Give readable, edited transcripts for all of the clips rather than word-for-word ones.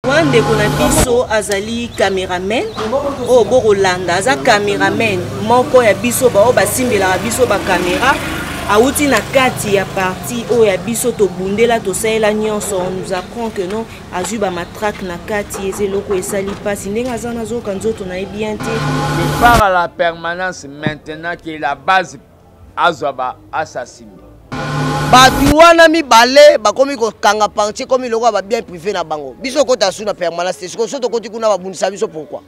Wande kuna biso azali cameraman o Borolanda aza cameraman moko ya biso ba o basimbela biso ba camera auti na kati ya parti o ya biso to bundela to saela nyonso. On nous apprend que non azuba matraque na kati ezeloko esali pasi ndenga zana zoka nzoto na bien te. Je pars à la permanence maintenant qui est la base azwaba assassiné. Batu wana mibale bakomi ko kanga parti komi loko ba bien privé na bango. Biso kota suna permanence ce que soto koti kuna ba bundisa biso pourquoi?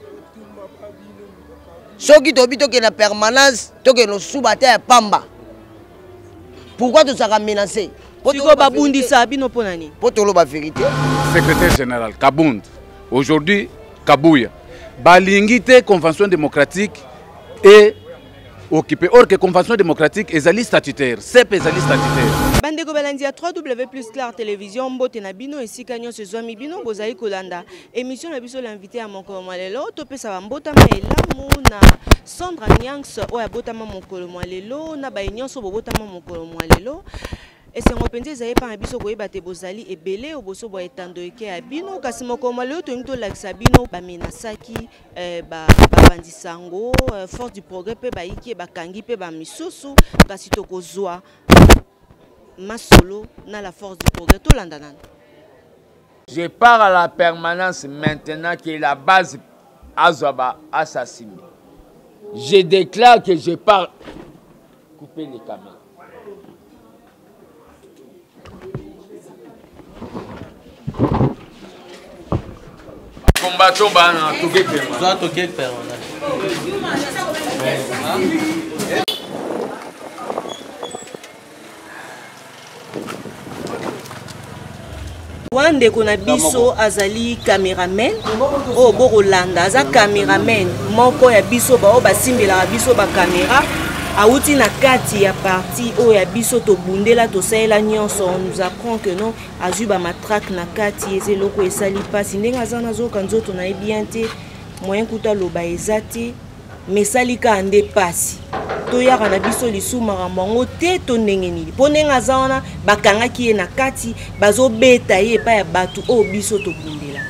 Soki to bito ke na permanence to ke no subate ya pamba. Pourquoi tu seras menacé? Tiko ba bundisa bino ponani. Potolo ba vérité. Secrétaire général Kabound aujourd'hui Kabouya. Balingite convention démocratique et occupé. Or que convention démocratique ezali statutaire, CEP ezali statutaire. Bandeko balandia 3W plus Claire Télévision mbote na bino esika nyonso zwami bino bozali kolanda émission na biso l'invité à mokolo malelo to pesa ba mbota maelamu na Sandra Nyangs oya botama mokolo malelo na ba nyonso bobotama mokolo malelo. Et c'est un repentir ça par biso koyeba te bozali ebele oboso bo etando eke ya bino kasi moko maleo to mito lakisa bino ba menasaki ba bandisango force du progrès pe ba iki ba kangi pe ba misusu kasi to kozwa masolo na la force du progrès to landanan. Je pars à la permanence maintenant qui est la base azwaba assassiné. Je déclare que je pars. Coupez les caméras. Combattons bana toke permanent. Soit toke permanent. Wande kuna biso azali cameraman o Borolanda aza cameraman moko ya biso ba o basimbela biso ba camera auti na kati ya parti o ya biso to bundela to saela nyonso. On nous apprend que non azuba matraque na kati ezeloko esali pasi ndenga zana zoka nzoto na bien te moyen kuta loba ezate mesalika ande pasi to yaka na biso lisuma mongo te to ndengenili ponenga zana bakangaki ye na kati bazo beta ye pa ya batu o biso to bundela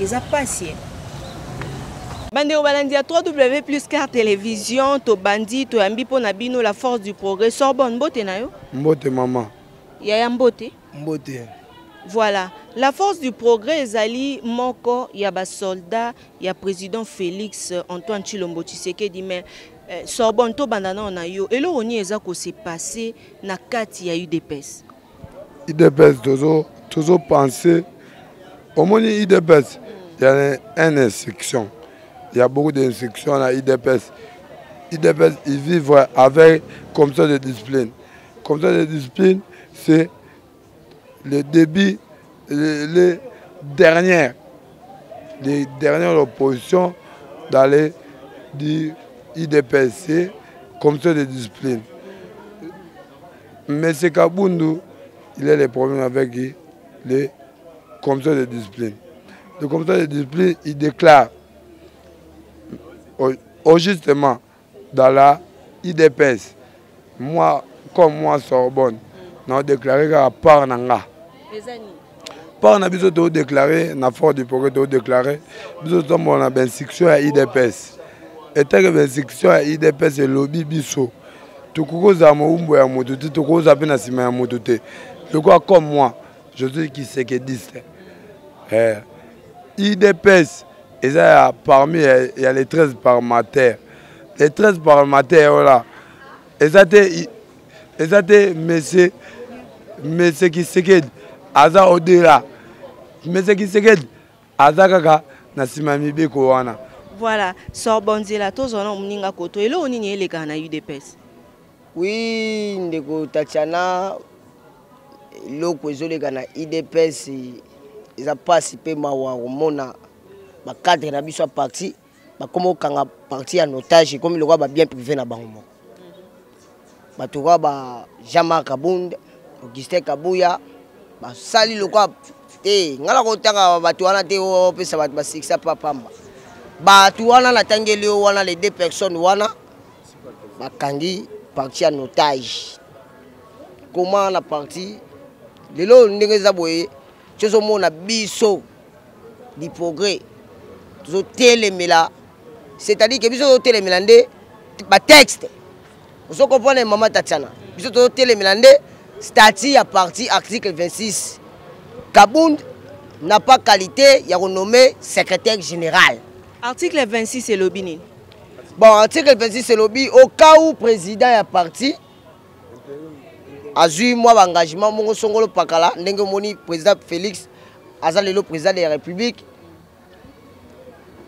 eza pasi. Bandeko balandia 3W plus Claire Télévision to bandi to yambi po na bino la force du progrès Sorbonne mbote na yo mbote maman ya mbote mbote. Voilà, la force du progrès ezali moko ya ba soldat ya président Félix Antoine Tshilombo Tshisekedi mais Sorbonne to bandana na yo elo oni eza ko se passer na kati ya UDPS. UDPS toujours penser au moins UDPS il y a une instruction. Il y a beaucoup d'instructions à l'IDPS. L'IDPS, ils vivent avec comme ça de discipline. Comme ça de discipline, c'est le début, les dernières oppositions d'aller du IDPS, c'est comme ça de discipline. Mais c'est Kaboundou, il a des problèmes avec les comme ça de discipline. Le comme ça de discipline, il déclare justement dans la IDPS, moi, comme moi, Sorbonne, nous avons déclaré qu'à part Nanga. Par na biso to déclaré, na force du progrès to déclaré, biso to mon a ben section à IDPS. Et tant que ben section à IDPS et lobby biso, to koza mo umbo ya moto, to koza pe na sima ya moto te. Je crois comme moi, je dis qui c'est que dit. IDPS et ça, parmi il y a les 13 parlementaires. Les 13 parlementaires, voilà. Et ça, monsieur qui s'est Aza Odera. Monsieur qui s'est Aza Kaka, Nasimami Bekoana. Voilà, Sorbonne Zela, tous on a un koto. Et là, on y est les gars, on a eu des pèses. Oui, ndeko Tatiana, loko les gars, IDPS, ils ont participé à Mona. Ba cadre na biso parti ba komo kanga parti en otage comme le roi ba bien privé na bango ba to ba Jean-Marc Kabound Augustin Kabouya ba sali le roi te ngala ko tanga ba to wana te o pesa ba sixa pamba ba to wana la tangeli wana les deux personnes wana ba kangi parti en otage comment la parti lelo ndenge za boye tsozo mona biso du progrès. Toujours télémela. C'est-à-dire que biso télémela ndé ba texte. Vous comprenez maman Tatiana. Biso télémela ndé statut à partir article 26. Kabound n'a pas qualité, il y a renommé secrétaire général. Article 26 c'est lobby. Bon, article 26 c'est lobby. Au cas où président est parti, a eu moi l'engagement, mon songolo pakala, n'engue moni président Félix, azal le président de la République.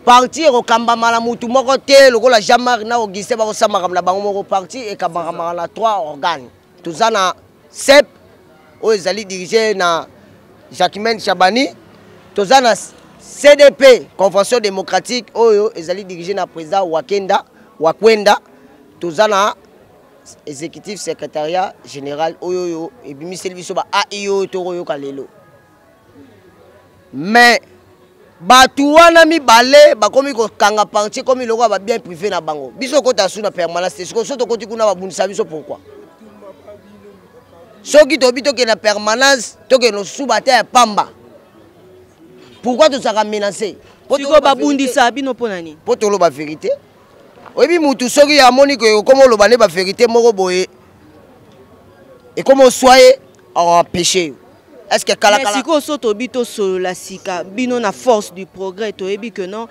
Partir au Kamba Malamutu, mon côté, le rôle à Jamar, na Auguste, ba osama ramla bango parti et Kamba na 3 organes. Tout ça na CEP, où ils allaient diriger na Jacquemin Chabani. Tout ça na CDP, Convention démocratique, où ils allaient diriger na président Wakwenda. Tout ça na exécutif secrétariat général, oyoyo, et puis Michel Bissoba, AIO, Toroyo Kalelo. Mais, Batouana mi balé, bakomi ko kanga parti, comme il aura bien privé na bango. Biso kota sous la permanence, c'est ce que soto koti kuna babunisa biso pourquoi? Soki tobi toke na permanence, toke no soubate pamba. Pourquoi tu seras menacé? Siko babundisa bino ponani. Pour te la vérité. Oui, mutu soki ya moni ko comme lo bane ba vérité moko boye. Et comme soyez en péché. Est-ce que kala kala Siko soto bito solo la sika bino na force du progrès to ebi que non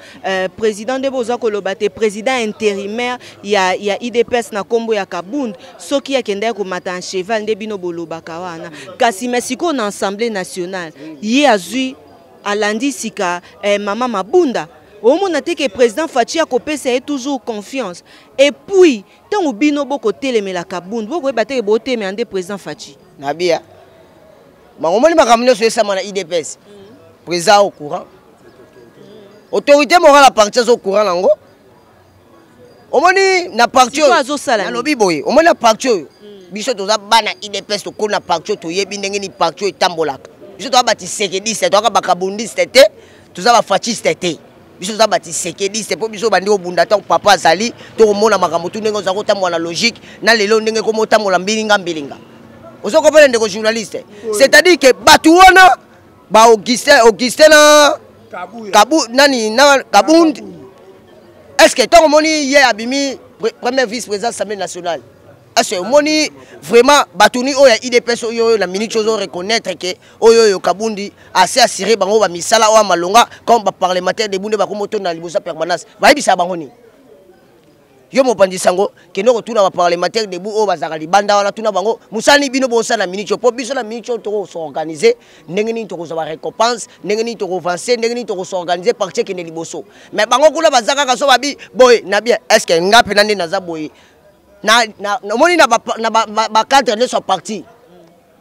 président de boza ko lobate président intérimaire il y a IDPS na kombo ya Kabound soki ya kende ko mata en cheval nde bino bolobaka wana kasi mesiko na assemblée nationale ye azui alandi sika mama Mabunda. Au moment où le président Fachi a coupé toujours confiance. Et puis, tant que bino boko télémé la Kabound, boko battre boté mais ande président Fachi. Nabia. Ma on m'a ramené sur ça mana IDPS. Président au courant. Autorité morale à partir au courant lango. Au moment na partir. Na lobby boy. Au moment na partir. Biso toza bana IDPS to kona partir to yebi ndenge ni partir etambolaka. Biso to bati sekedi c'est to ba Kabundi c'était. Toza ba Fachi c'était. Biso za bati sekedi c'est pour biso bandi obunda ta papa azali to mona makambo tu ndenge za kotamwa na logique na lelo ndenge ko motamwa mbilinga ozo ko ndeko journaliste c'est-à-dire que batu wana ba Auguste na Kabound est-ce que tant moni hier abimi premier vice-président de l'Assemblée nationale est-ce que moni vraiment batuni oya IDPS oyo la minute chose reconnaître que oyo Kabundi assez assuré bango ba misala o malonga comme ba parlementaire de bunde ba ko moto na libosa permanence ba bisa bango ni yo mo pandi sango ke no tuna ba parlementaire de bu o bazaka libanda wala tuna bango musani bino bosa na minute po biso na minute to so organiser ndenge ni to ko ba récompense ndenge ni to ko avancer ndenge ni to ko so organiser parti ke ne liboso mais bango kula bazaka ka so babi boy na bien est-ce que ngape nande na za boy na moni na ba cadre ne sont partis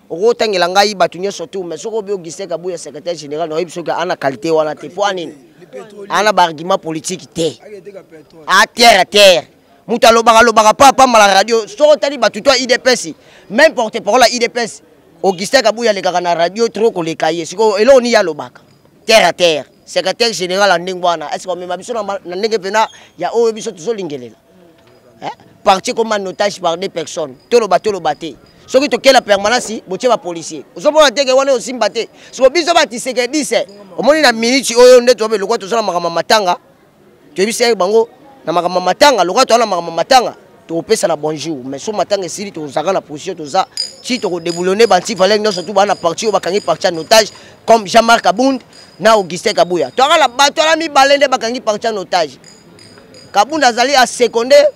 au tangela ngai batunye surtout mais soko bi Auguste Kabuya secrétaire général no biso ka ana qualité wana te po anini ana ba argument politique te à terre muta lobaka pas mal la radio soko tali batuto IDPS même porte-parole à IDPS Auguste Kabuya le na radio trop ko le cahier siko elo ni ya lobaka terre secrétaire général en ndingwana est-ce que même biso na ndenge pena ya o biso tuzo lingelela parti comme un otage par des personnes. Tout le bateau. Ce qui est la permanence, c'est un policier. Vous savez que vous avez aussi battu. Si vous avez dit que c'est au moins une minute, vous avez dit que vous avez matanga. Tu as vu ça, bango, na matanga, le roi tu as matanga. Tu as fait bonjour, mais ce matanga c'est tu as la position tout ça. Si tu as déboulonné, il fallait que surtout dans la partie où bakangi parti en otage comme Jean-Marc Kabound, na Auguste Kabuya. Tu as la bateau la mi balende bakangi parti en otage. Kabound azali à secondaire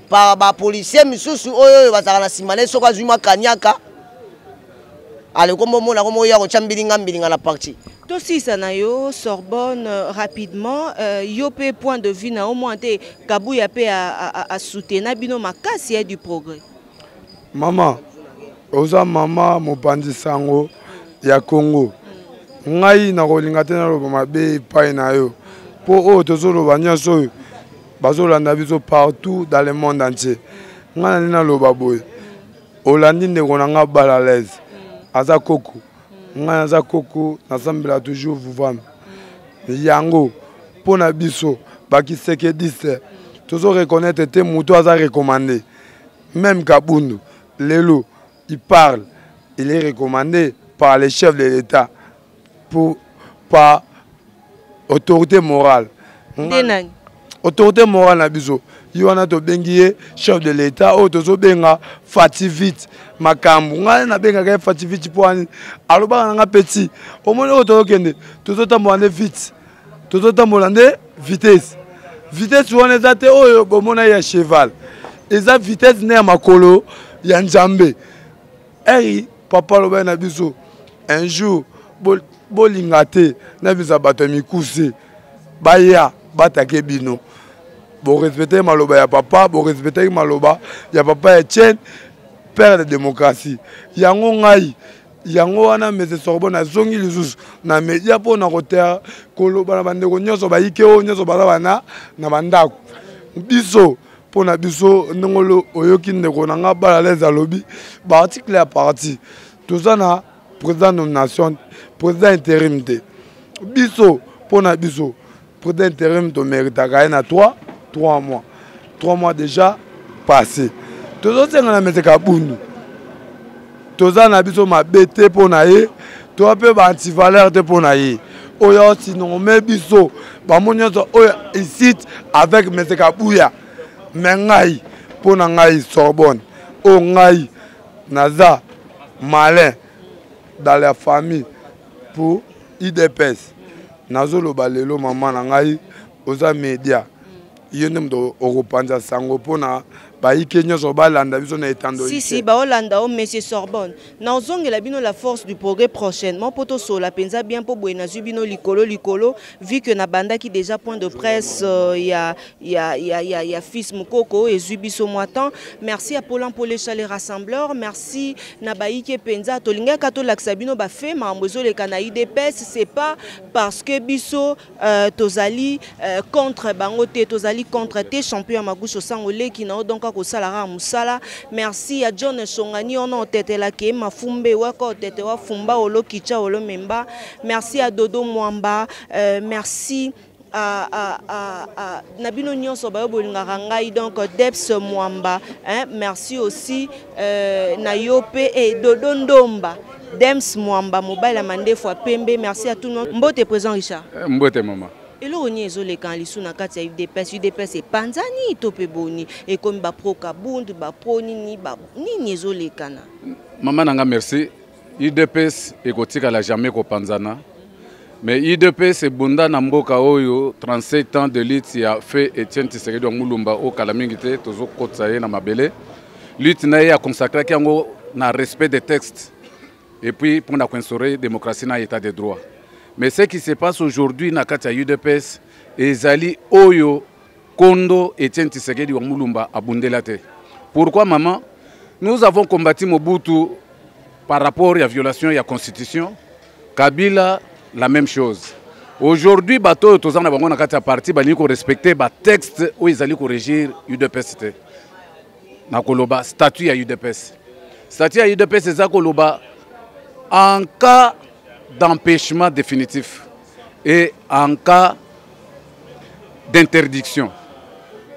par les policiers, misusu oyo bazaka na simane soko azuma kanyaka ale kombo mona komo ya ko chambilinga na parti to sisa na yo Sorbonne rapidement yo pe point de vue na au moins te Kabuya pe a soutenir bino makasi du progrès mama oza mama mopandi sango ya Congo ngai na kolinga te na loba mabe pai na yo po o tozolo banyaso bazolanda biso partout dans le monde entier. Ngana nina loba boy. Olandi ndeko nanga balalaise. Aza koko. Ngana aza koko nasambela toujours vous vendre. Yango pona biso baki seke dise. Tozo reconnaître te muto aza recommandé. Même Kabundu lelo il parle, il est recommandé par les chefs de l'État pour par autorité morale. Autorité morale na biso. Yoana to bengiye chef de l'État o to so benga fativite makambu nga na benga ka fativite poani aloba nga petit au moins o to kende to so tambola vite to so tambola vitesse wana zate oyo bomona ya cheval eza vitesse ne ya makolo ya nzambe eri papa loba na biso un jour bolinga te na biso bato mikuse baya batake bino. Bon respecter maloba ya papa, bon respecter maloba ya papa Etienne, père de démocratie. Yango ngai, yango wana mese Sorbonne na zongi lisusu na media po na kotea koloba na bandeko nyonso bayike o nyonso bana na bandako. Biso po na biso ndongolo oyoki ndeko na nga bala les alobi ba article ya parti. Tout na président nomination, président intérim te. Biso po na biso président intérim to mérite na 3 mois. 3 mois déjà passés. Tous les gens qui ont Kabundu. Tous les gens qui ont BT pour naïe. Tous les gens qui ont antivaleur pour naïe. Oya sinon mais biso. Bamonyo oya ici avec M. Kabouya. Mengai pour nangai Sorbonne. O ngai naza malin dans la famille pour IDPS. Nazo lo balelo maman nangai oza média. Yenem Europanza sango pona ba ikenyo so balanda biso na etando si ba Hollanda o monsieur Sorbonne na ozongela bino la force du progrès prochainement poto so la penza bien po boena zubino likolo vu que na banda qui déjà point de presse ya fils Mukoko et zubiso moitan. Merci à Paulin pour les rassembleurs, merci na baike penza to linga kato laksabino ba fait mambozo le kanaï DPS. C'est pas parce que biso tozali contre bangote tozali contre tes champions magusho sangolé qui na donc ko salara musala. Merci à John Songani on tete la ke mafumbe wako tete wa fumba olo kicha olo memba. Merci à Dodo Mwamba, merci à Nabino Nyonso Bayobolinga Rangai donc Debs Mwamba, hein? Merci aussi Nayope et Dodo Ndomba. Dems Mwamba mobile amande fois pembe. Merci à tout le monde. Mbote présent Richard. Mbote maman. Et là, on est les quand les na kati ya UDPS et Panzani tope boni et comme ba pro Kabund ba pro nini ba nini ezole kana. Maman nanga merci. UDPS ekotika la jamais ko Panzana. Mais UDPS e bunda na mboka oyo 37 ans de lutte ya fait Etienne Tshisekedi wa Mulumba o kalamingite tozo kotsaye na mabele. Lutte na ya consacré yango na respect des textes et puis pour na instaurer démocratie na état de droit. Mais ce qui se passe aujourd'hui dans la UDPS, ezali oyo kondo Etienne Tshisekedi wa Mulumba abundelate. Pourquoi maman? Nous avons combattu Mobutu par rapport à la violation de la constitution. Kabila, la même chose. Aujourd'hui, bateau tozana bango na kati ya parti bali ko respecter ba texte où ils allaient corriger UDPS. Na koloba statut ya UDPS. Statut ya UDPS eza koloba en cas d'empêchement définitif et en cas d'interdiction.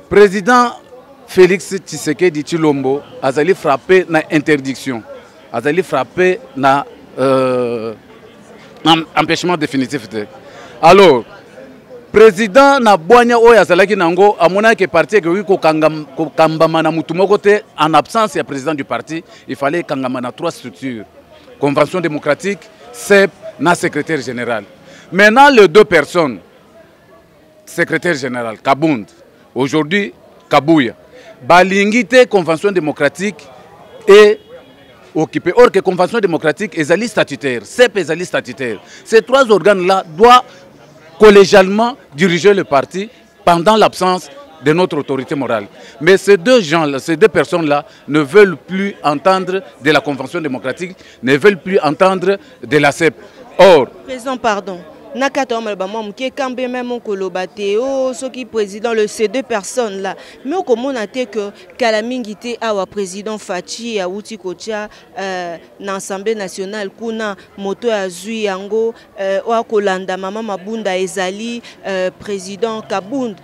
Président Félix Tshisekedi Tshilombo azali frappé na interdiction, azali frappé na empêchement définitif. Alors, président na boanya oyo azalaki nango amona que parti ke ko kambama na mutu moko te en absence du président du parti, il fallait kangama na 3 structures: Convention démocratique, CEP, na secrétaire général. Maintenant, les 2 personnes, secrétaire général, Kabund, aujourd'hui, Kabouya, balingite convention démocratique et occupé. Or que convention démocratique est ali statutaire, CEP est ali statutaire. Ces 3 organes-là doivent collégialement diriger le parti pendant l'absence de notre autorité morale. Mais ces 2 gens-là, ces 2 personnes-là ne veulent plus entendre de la convention démocratique, ne veulent plus entendre de la CEP. Or, président, pardon. Nakato Malbamam qui est quand même Kolobateo, ce qui président le ces 2 personnes là. Mais au comment on a été que Kalamingité a président Fachi a Outi Kocha l'Assemblée nationale kuna moto azui yango wa Kolanda Mama Mabunda Ezali président Kabund.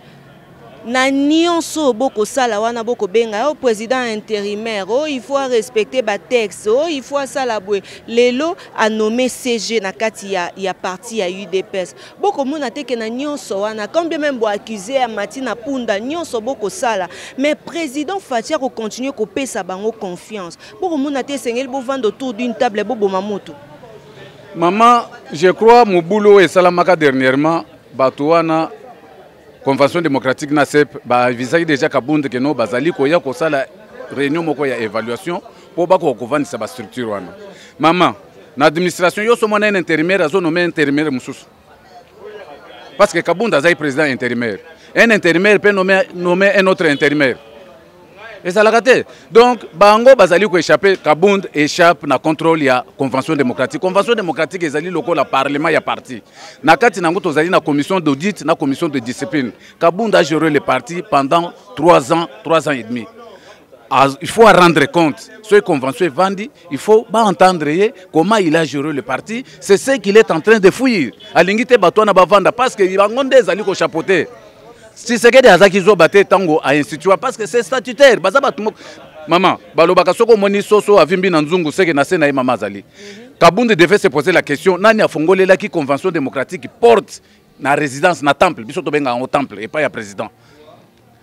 na nyonso boko sala wana boko benga président intérimaire il faut respecter ba texte il faut sala bwe lelo a nommé CG na kati ya parti ya UDPS boko mona teke na nyonso wana combien même bo accusé à Matina Punda nyonso boko sala mais président Fatia ko continuer ko pesa bango confiance boko mona te sengeli bo vendre autour d'une table bobo mamoto. Maman, je crois mon boulot et salamaka dernièrement batouana Convention démocratique na CEP ba visai déjà kabunde que no bazali ko ya ko sala réunion moko ya évaluation pour ba ko kovandisa ba structure wana. Maman, na administration yo so mona un intérimaire azo nommé intérimaire mususu. Parce que Kabunda azai président intérimaire. Un intérimaire peut nommer un autre intérimaire. Et ça l'a raté. Donc, Bango Bazali ko échappé, Kabund échappe na contrôle ya convention démocratique. Convention démocratique ezali loko la parlement ya parti. Na kati nango tozali na commission d'audit, na commission de discipline. Kabund a géré le parti pendant 3 ans et demi. Il faut rendre compte. Ce convention est vendu, il faut entendre comment il a géré le parti. C'est ce qu'il est en train de fouiller. Alingite batona bavanda parce que Bangonde ezali ko chapeauter. Si c'est que des azaki zo baté tango à institut parce que c'est statutaire maman balobaka soko moni soso avimbi na nzungu c'est que na sena mama zali Kabunde devait se poser la question nani afongolela ki convention démocratique porte na résidence na temple biso to benga au temple et pas ya président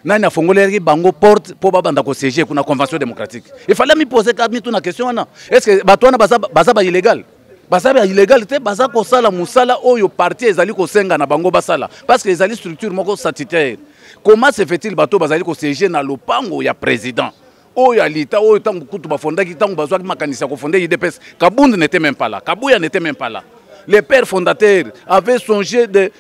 nani afongolela ki bango porte pour babanda ko siéger kuna convention démocratique il fallait me poser la question na est-ce que batwana baza illégal Basabe illégal te baza ko sala musala oyo parti ezali ko senga na bango basala parce que ezali structure moko statutaire. Comment se fait-il bato bazali ko siéger na lopango ya président oyo alita oyo tango kutu ba fondaki tango bazwa makanisa ko fonder UDPS Kabund n'était même pas là, Kabuya n'était même pas là. Les pères fondateurs avaient songé de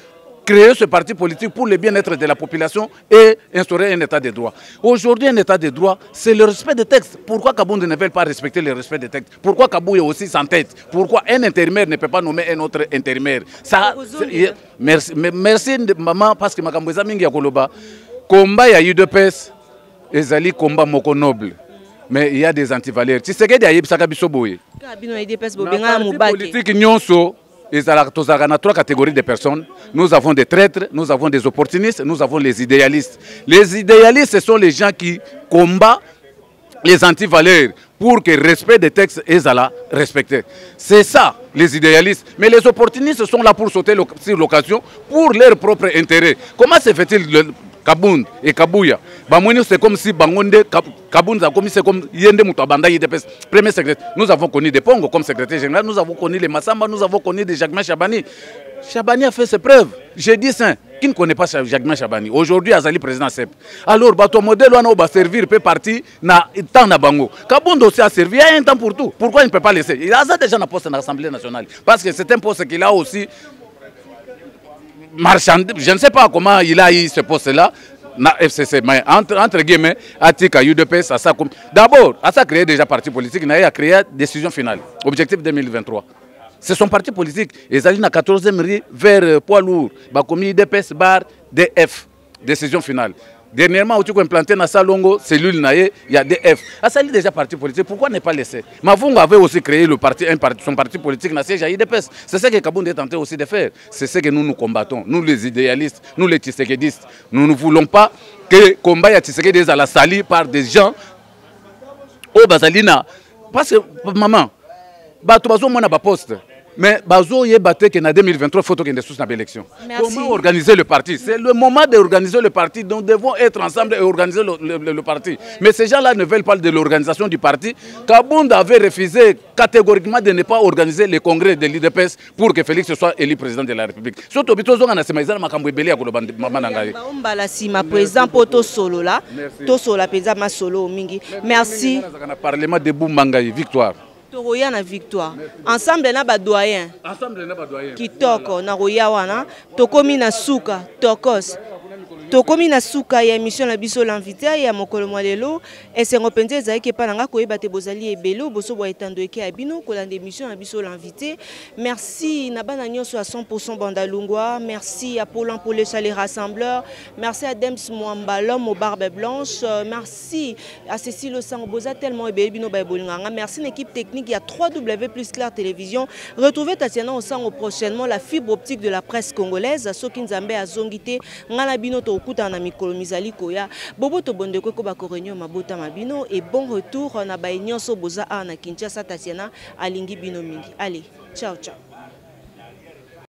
créer ce parti politique pour le bien-être de la population et instaurer un état de droit. Aujourd'hui, un état de droit, c'est le respect des textes. Pourquoi Kabund ne veut pas respecter le respect des textes? Pourquoi Kabouya aussi s'entête? Pourquoi un intérimaire ne peut pas nommer un autre intérimaire? Ça, merci maman, parce que ma kamboza mingi ya koloba. Combat ya UDPS, ezali combat moko noble. Mais il y a des antivaleurs. Tu sais que des ayebisaka biso boye. Politique nyonso. Il y a 3 catégories de personnes. Nous avons des traîtres, nous avons des opportunistes, nous avons les idéalistes. Les idéalistes, ce sont les gens qui combattent les antivaleurs pour que le respect des textes soit respecté. C'est ça, les idéalistes. Mais les opportunistes sont là pour sauter sur l'occasion pour leur propre intérêt. Comment se fait-il Kabund et Kabuya? C'est comme si Kabund a commis comme Yende Moutabanda Yidepes, premier secrétaire. Nous avons connu des Pongo comme secrétaire général, nous avons connu les Massamba, nous avons connu des Jacquemin Chabani. Chabani a fait ses preuves. J'ai dit ça. Qui ne connaît pas Jacquemin Chabani? Aujourd'hui, Azali président CEP. Alors, ton modèle va servir peut partir na temps na bango. Kabund aussi a servi, il y a un temps pour tout. Pourquoi il ne peut pas laisser? Il a déjà un poste dans l'Assemblée nationale. Parce que c'est un poste qu'il a aussi marchandé. Je ne sais pas comment il a eu ce poste-là. Na FCC, mais entre guillemets, Atika, UDPS, d'abord, à ça créé déjà parti politique, il a créé décision finale, objectif 2023. C'est son parti politique. Ils allaient dans 14e rue vers poids lourd, Bakomi UDPS bar DF, décision finale. Dernièrement, tu as implanté dans Salongo, cellule naïe, il y a DF. Ah, ça, il est déjà parti politique. Pourquoi ne pas laisser? Mavungo avait aussi créé le parti, son parti politique dans siège à UDPS. C'est ce que Kabund est tenté aussi de faire. C'est ce que nous combattons. Nous, les idéalistes, nous, les Tshisekedi,stes. Nous ne voulons pas que le combat ya Tshisekedi soit la sali par des gens au Bazalina. Parce que, maman, Bato n'a pas poste. Mais Bazo y battu que en 2023 il faut qu'il y ait des élections. Comment organiser le parti? C'est le moment d'organiser le parti. Donc nous devons être ensemble et organiser le parti. Mais ces gens-là ne veulent pas de l'organisation du parti. Kabund avait refusé catégoriquement de ne pas organiser le congrès de l'IDPS pour que Félix soit élu président de la République. Surtout président solo là. Merci. Parlement de Boumangaï, victoire. Toroya na victoire. Ensemble na ba doyen. Kitoko na roya wana. Tokomi na suka, tokos. Tokomi na suka ya émission la biso l'invité ya mokolo mwalelo esengo penze ezaki pa nanga koyeba te bozali ebelo boso bo etando eke abino kolanda émission la biso l'invité. Merci na bana nyonso à 100% bandalungwa, merci à Paulin pour les rassembleurs, merci à Dems Mwamba l'homme aux barbes blanches, merci à Cécile Sang boza tellement ebelo ba bolinganga, merci l'équipe technique, il y a 3W plus Claire Télévision. Retrouvez Tatiana Osango prochainement, la fibre optique de la presse congolaise, Soki Nzambe azongité ngana bino to tokutana na mikolo mizali koya bobo to bondeko ko ba korenyo mabota mabino et bon retour na ba nyonso boza na Kinshasa Tatiana alingi bino mingi. Allez, ciao ciao.